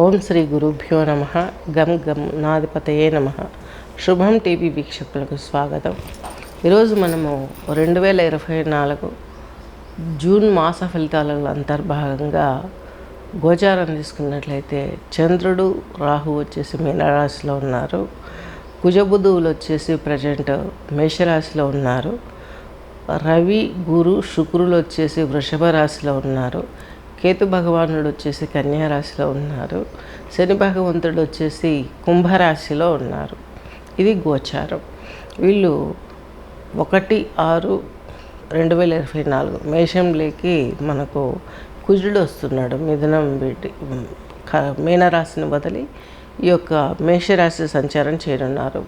ఓం శ్రీ గురుభ్యో నమ. గం గం నాధిపతయే నమ. శుభం టీవీ వీక్షకులకు స్వాగతం. ఈరోజు మనము 2024 జూన్ మాస ఫలితాల అంతర్భాగంగా గోచారం తీసుకున్నట్లయితే చంద్రుడు రాహు వచ్చేసి మీనరాశిలో ఉన్నారు. కుజబుధువులు వచ్చేసి ప్రజెంట్ మేషరాశిలో ఉన్నారు. రవి గురు శుక్రులు వచ్చేసి వృషభ రాశిలో ఉన్నారు. కేతు భగవానుడు వచ్చేసి కన్యా రాశిలో ఉన్నారు. శని భగవంతుడు వచ్చేసి కుంభరాశిలో ఉన్నారు. ఇది గోచారం. వీళ్ళు 1/6/2024 మేషంలోకి మనకు కుజుడు వస్తున్నాడు. మిథునం వీటి మీనరాశిని వదిలి ఈ యొక్క మేషరాశి సంచారం చేయనున్నారు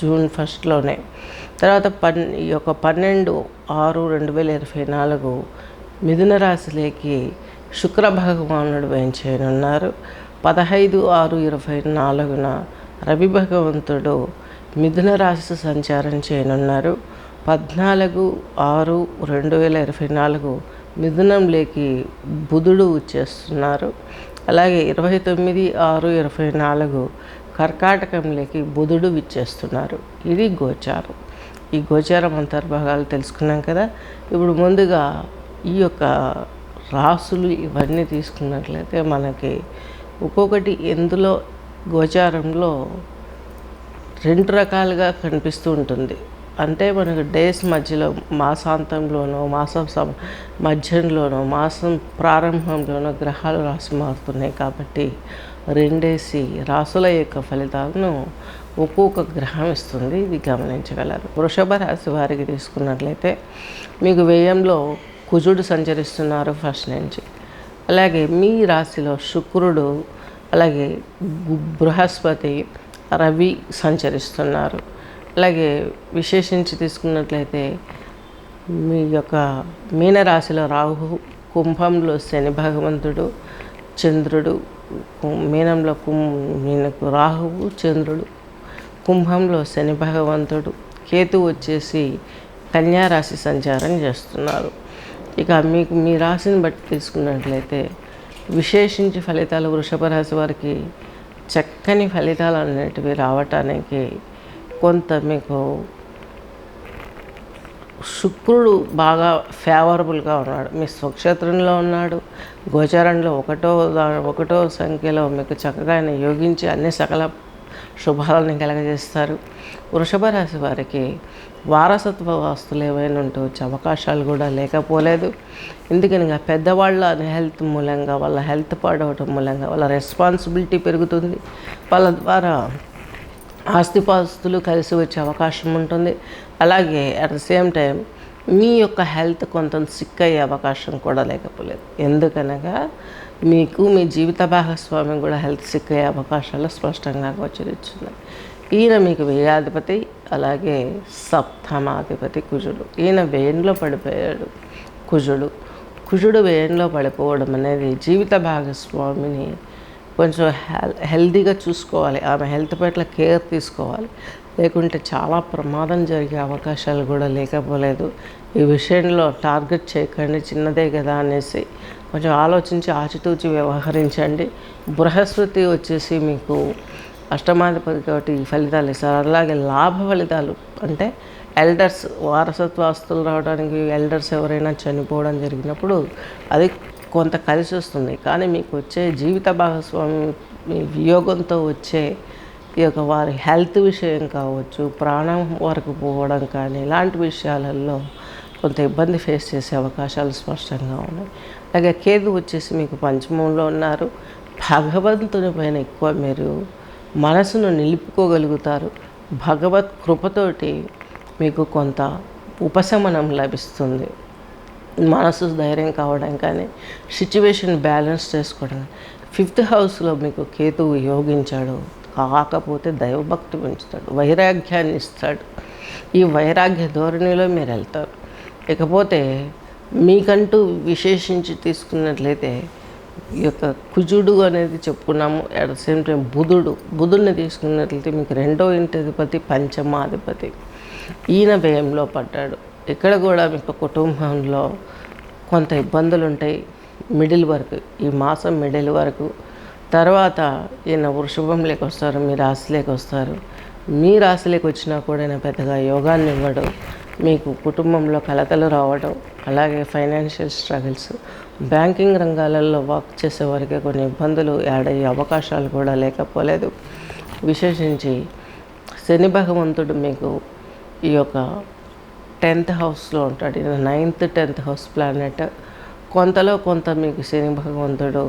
జూన్ 1 తర్వాత ఈ యొక్క 12/6/2024 మిథున రాశిలోకి శుక్ర భగవానుడు వేయించేయనున్నారు. 15/6/24 రవి భగవంతుడు మిథున రాశి సంచారం చేయనున్నారు. 14/6/2024 మిథునంలోకి బుధుడు వచ్చేస్తున్నారు. అలాగే 29/6/24 కర్కాటకంలోకి బుధుడు విచ్చేస్తున్నారు. ఇది గోచారం. ఈ గోచారం అంతర్భాగాలు తెలుసుకున్నాం కదా. ఇప్పుడు ముందుగా ఈ యొక్క రాసులు ఇవన్నీ తీసుకున్నట్లయితే మనకి ఒక్కొక్కటి ఎందులో గోచారంలో 2 రకాలుగా కనిపిస్తూ ఉంటుంది. అంటే మనకు డేస్ మధ్యలో మాసాంతంలోనో మాసం మధ్యంలోనో మాసం ప్రారంభంలోనో గ్రహాలు రాసి మారుతున్నాయి. కాబట్టి 2 రాసుల యొక్క ఫలితాలను ఒక్కొక్క గ్రహం ఇస్తుంది. ఇది గమనించగలరు. వృషభ రాశి వారికి తీసుకున్నట్లయితే మీకు వ్యయంలో కుజుడు సంచరిస్తున్నారు ఫస్ట్ నుంచి. అలాగే మీ రాశిలో శుక్రుడు, అలాగే బృహస్పతి, రవి సంచరిస్తున్నారు. అలాగే విశేషించి తీసుకున్నట్లయితే మీ యొక్క మీనరాశిలో రాహు, కుంభంలో శని భగవంతుడు, చంద్రుడు, మీనంలో మీనకు రాహువు చంద్రుడు, కుంభంలో శని భగవంతుడు, కేతు వచ్చేసి కన్యా రాశి సంచారం చేస్తున్నారు. ఇక మీకు మీ రాశిని బట్టి తీసుకున్నట్లయితే విశేషించి ఫలితాలు వృషభ రాశి వారికి చక్కని ఫలితాలు అనేటివి రావటానికి కొంత మీకు శుక్రుడు బాగా ఫేవరబుల్గా ఉన్నాడు. మీ స్వక్షేత్రంలో ఉన్నాడు. గోచారంలో ఒకటో సంఖ్యలో మీకు చక్కగా ఆయన యోగించి అన్ని సకల శుభాలను కలగజేస్తారు. వృషభ రాశి వారికి వారసత్వ ఆస్తులు ఏమైనా ఉంటూ వచ్చే అవకాశాలు కూడా లేకపోలేదు. ఎందుకని పెద్దవాళ్ళ హెల్త్ మూలంగా, వాళ్ళ హెల్త్ పాడవటం మూలంగా వాళ్ళ రెస్పాన్సిబిలిటీ పెరుగుతుంది. వాళ్ళ ద్వారా ఆస్తిపాస్తులు కలిసి వచ్చే అవకాశం ఉంటుంది. అలాగే అట్ ద సేమ్ టైం మీ యొక్క హెల్త్ కొంత సిక్ అయ్యే అవకాశం కూడా లేకపోలేదు. ఎందుకనగా మీకు మీ జీవిత భాగస్వామి కూడా హెల్త్ సిక్ అయ్యే అవకాశాలు స్పష్టంగా గోచరిస్తున్నాయి. ఈయన మీకు వ్యయాధిపతి, అలాగే సప్తమాధిపతి కుజుడు. ఈయన వ్యయంలో పడిపోయాడు. కుజుడు వ్యయంలో పడిపోవడం అనేది జీవిత భాగస్వామిని కొంచెం హెల్తీగా చూసుకోవాలి. ఆమె హెల్త్ పట్ల కేర్ తీసుకోవాలి. లేకుంటే చాలా ప్రమాదం జరిగే అవకాశాలు కూడా లేకపోలేదు. ఈ విషయంలో టార్గెట్ చేయకండి, చిన్నదే కదా అనేసి కొంచెం ఆలోచించి ఆచితూచి వ్యవహరించండి. బృహస్పతి వచ్చేసి మీకు అష్టమాధిపతి కాబట్టి ఈ ఫలితాలు ఇస్తారు. అలాగే లాభ ఫలితాలు అంటే ఎల్డర్స్ వారసత్వ ఆస్తులు రావడానికి ఎల్డర్స్ ఎవరైనా చనిపోవడం జరిగినప్పుడు అది కొంత కలిసి వస్తుంది. కానీ మీకు వచ్చే జీవిత భాగస్వామి వియోగంతో వచ్చే ఈ యొక్క వారి హెల్త్ విషయం కావచ్చు, ప్రాణం వరకు పోవడం కానీ ఇలాంటి విషయాలలో కొంత ఇబ్బంది ఫేస్ చేసే అవకాశాలు స్పష్టంగా ఉన్నాయి. అలాగే కేతు వచ్చేసి మీకు పంచమంలో ఉన్నారు. భగవంతుని పైన ఎక్కువ మీరు మనసును నిలుపుకోగలుగుతారు. భగవత్ కృపతోటి మీకు కొంత ఉపశమనం లభిస్తుంది. మనసు ధైర్యం కావడం కానీ సిచ్యువేషన్ బ్యాలెన్స్ చేసుకోవడం. 5th హౌస్లో మీకు కేతువు యోగించాడు. కాకపోతే దైవభక్తి పెంచుతాడు, వైరాగ్యాన్ని ఇస్తాడు. ఈ వైరాగ్య ధోరణిలో మీరు వెళ్తారు. ఇకపోతే మీకంటూ విశేషించి తీసుకున్నట్లయితే ఈ యొక్క కుజుడు అనేది చెప్పుకున్నాము. అట్ ద సేమ్ టైం బుధుడిని తీసుకున్నట్లయితే మీకు 2వ ఇంటి అధిపతి, పంచమాధిపతి. ఈయన వ్యయంలో పడ్డాడు. ఇక్కడ కూడా మీకు కుటుంబంలో కొంత ఇబ్బందులు ఉంటాయి. మిడిల్ వరకు ఈ మాసం మిడిల్ వరకు తర్వాత ఈయన వృషభంలోకి వస్తారు, మీ రాశిలోకి వస్తారు. మీ రాశిలోకి వచ్చినా కూడా ఈయన పెద్దగా యోగాన్ని ఇవ్వడం, మీకు కుటుంబంలో కలతలు రావడం, అలాగే ఫైనాన్షియల్ స్ట్రగుల్స్, బ్యాంకింగ్ రంగాలలో వర్క్ చేసే వారికి కొన్ని ఇబ్బందులు యాడ్ అయ్యే అవకాశాలు కూడా లేకపోలేదు. విశేషించి శని భగవంతుడు మీకు ఈ యొక్క 10th హౌస్లో ఉంటాడు. ఇది 9th 10th హౌస్ ప్లానెట్. కొంతలో కొంత మీకు శని భగవంతుడు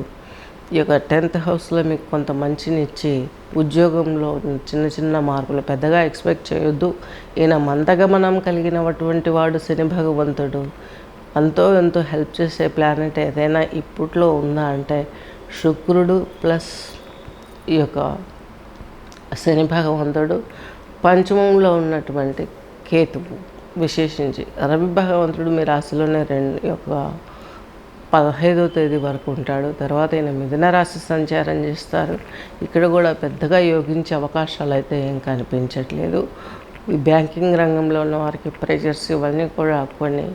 ఈ యొక్క 10th హౌస్లో మీకు కొంత మంచినిచ్చి, ఉద్యోగంలో చిన్న చిన్న మార్పులు పెద్దగా ఎక్స్పెక్ట్ చేయొద్దు. ఈయన మందగమనం కలిగినటువంటి వాడు శని భగవంతుడు. అంతో ఎంతో హెల్ప్ చేసే ప్లానెట్ ఏదైనా ఇప్పట్లో ఉందా అంటే శుక్రుడు ప్లస్ ఈ యొక్క శని భగవంతుడు, పంచమంలో ఉన్నటువంటి కేతువు. విశేషించి రవి భగవంతుడు మీ రాశిలోనే 15వ తేదీ వరకు ఉంటాడు. తర్వాత ఈయన మిథున రాశి సంచారం చేస్తారు. ఇక్కడ కూడా పెద్దగా యోగించే అవకాశాలు అయితే ఏం కనిపించట్లేదు. ఈ బ్యాంకింగ్ రంగంలో ఉన్న వారికి ప్రెజర్స్ ఇవన్నీ కూడా కొన్ని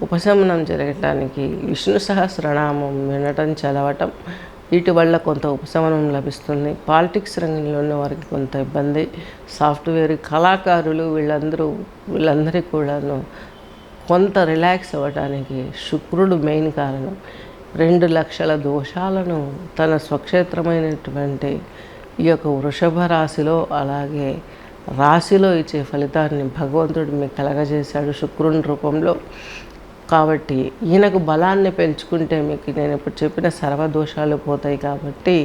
ఉపశమనం జరగటానికి విష్ణు సహస్రనామం వినటం, చదవటం, వీటి వల్ల కొంత ఉపశమనం లభిస్తుంది. పాలిటిక్స్ రంగంలో ఉన్న వారికి కొంత ఇబ్బంది. సాఫ్ట్వేర్ కళాకారులు వీళ్ళందరికీ కూడాను కొంత రిలాక్స్ అవ్వడానికి శుక్రుడు మెయిన్ కారణం. 2 లక్షల దోషాలను తన స్వక్షేత్రమైనటువంటి ఈ యొక్క వృషభ రాశిలో, అలాగే రాశిలో ఇచ్చే ఫలితాన్ని భగవంతుడు మీకు కలగజేశాడు శుక్రుని రూపంలో. కాబట్టి ఈయనకు బలాన్ని పెంచుకుంటే మీకు నేను ఇప్పుడు చెప్పిన సర్వదోషాలు పోతాయి. కాబట్టి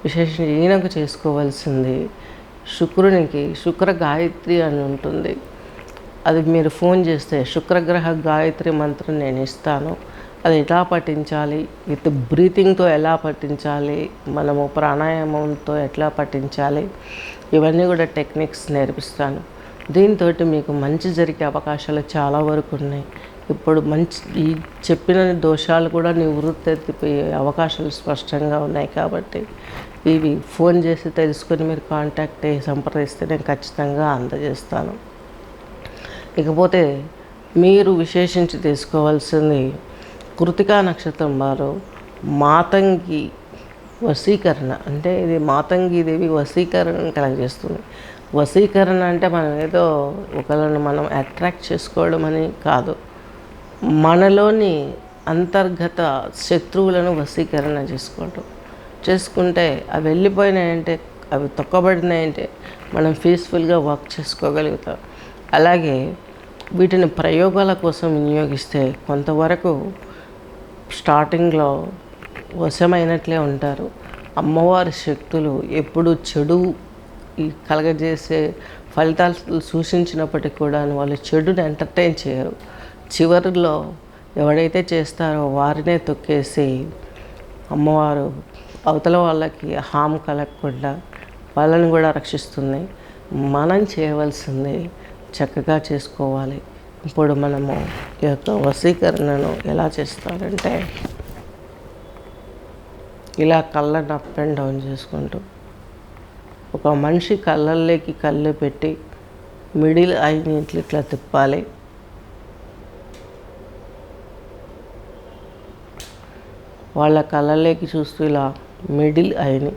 విశేషంగా ఈయనకు చేసుకోవాల్సింది శుక్రునికి శుక్ర గాయత్రి అని ఉంటుంది. అది మీరు ఫోన్ చేస్తే శుక్రగ్రహ గాయత్రి మంత్రం నేను ఇస్తాను. అది ఎలా పఠించాలి, విత్ బ్రీతింగ్తో ఎలా పఠించాలి, మనము ప్రాణాయామంతో ఎట్లా పఠించాలి, ఇవన్నీ కూడా టెక్నిక్స్ నేర్పిస్తాను. దీంతో మీకు మంచి జరిగే అవకాశాలు చాలా వరకు ఉన్నాయి. ఇప్పుడు ఈ చెప్పిన దోషాలు కూడా నివృత్తి ఎత్తిపోయే అవకాశాలు స్పష్టంగా ఉన్నాయి. కాబట్టి ఇవి ఫోన్ చేసి తెలుసుకొని మీరు కాంటాక్ట్ అయ్యి సంప్రదిస్తే నేను ఖచ్చితంగా అందజేస్తాను. ఇకపోతే మీరు విశేషించి తీసుకోవాల్సింది కృతికా నక్షత్రం వారు మాతంగి వశీకరణ, అంటే ఇది మాతంగిదేవి వశీకరణ కలగజేస్తుంది. వశీకరణ అంటే మనం ఏదో ఒకళ్ళని మనం అట్రాక్ట్ చేసుకోవడం అని కాదు, మనలోని అంతర్గత శత్రువులను వశీకరణ చేసుకుంటే అవి వెళ్ళిపోయినాయంటే, అవి తొక్కబడినాయంటే మనం పీస్ఫుల్గా వర్క్ చేసుకోగలుగుతాం. అలాగే వీటిని ప్రయోగాల కోసం వినియోగిస్తే కొంతవరకు స్టార్టింగ్లో వశమైనట్లే ఉంటారు. అమ్మవారి శక్తులు ఎప్పుడు చెడు కలగజేసే ఫలితాలు సూచించినప్పటికీ కూడా వాళ్ళు చెడుని ఎంటర్టైన్ చేయరు. చివరిలో ఎవడైతే చేస్తారో వారినే తొక్కేసి అమ్మవారు అవతల వాళ్ళకి హామ్ కలగకుండా వాళ్ళని కూడా రక్షిస్తుంది. మనం చేయవలసింది చక్కగా చేసుకోవాలి. ఇప్పుడు మనము ఈ యొక్క వశీకరణను ఎలా చేస్తారంటే, ఇలా కళ్ళను అప్ అండ్ డౌన్ చేసుకుంటూ ఒక మనిషి కళ్ళల్లోకి కళ్ళు పెట్టి మిడిల్ ఐని ఇట్లా తిప్పాలి. వాళ్ళ కళ్ళల్లోకి చూస్తూ ఇలా మిడిల్ ఐని,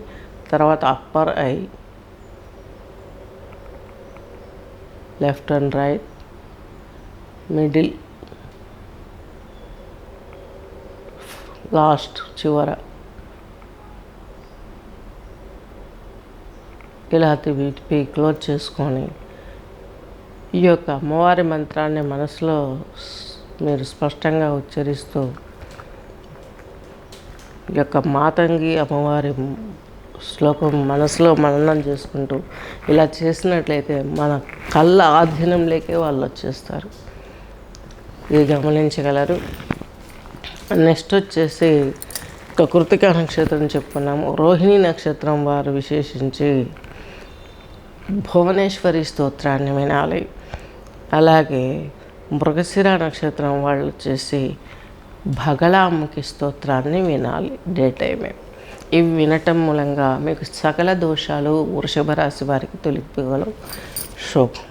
తర్వాత upper I, left and right, middle, last చివర ఇలా తిప్పి క్లోజ్ చేసుకొని ఈ యొక్క అమ్మవారి మంత్రాన్ని మనసులో మీరు స్పష్టంగా ఉచ్చరిస్తూ ఈ యొక్క మాతంగి అమ్మవారి శ్లోకం మనసులో మననం చేసుకుంటూ ఇలా చేసినట్లయితే మన కళ్ళ ఆధీనంలోకే వాళ్ళు వచ్చేస్తారు. ఇది గమనించగలరు. నెక్స్ట్ వచ్చేసి ఒక కృతికా నక్షత్రం చెప్పుకున్నాము. రోహిణి నక్షత్రం వారు విశేషించి భువనేశ్వరి స్తోత్రాన్ని వినాలి. అలాగే మృగశిర నక్షత్రం వాళ్ళు వచ్చేసి భగలాముఖి స్తోత్రాన్ని వినాలి డే టైమే. ఇవి వినటం మూలంగా మీకు సకల దోషాలు వృషభ రాశి వారికి తొలగిపోగలవు. శుభం.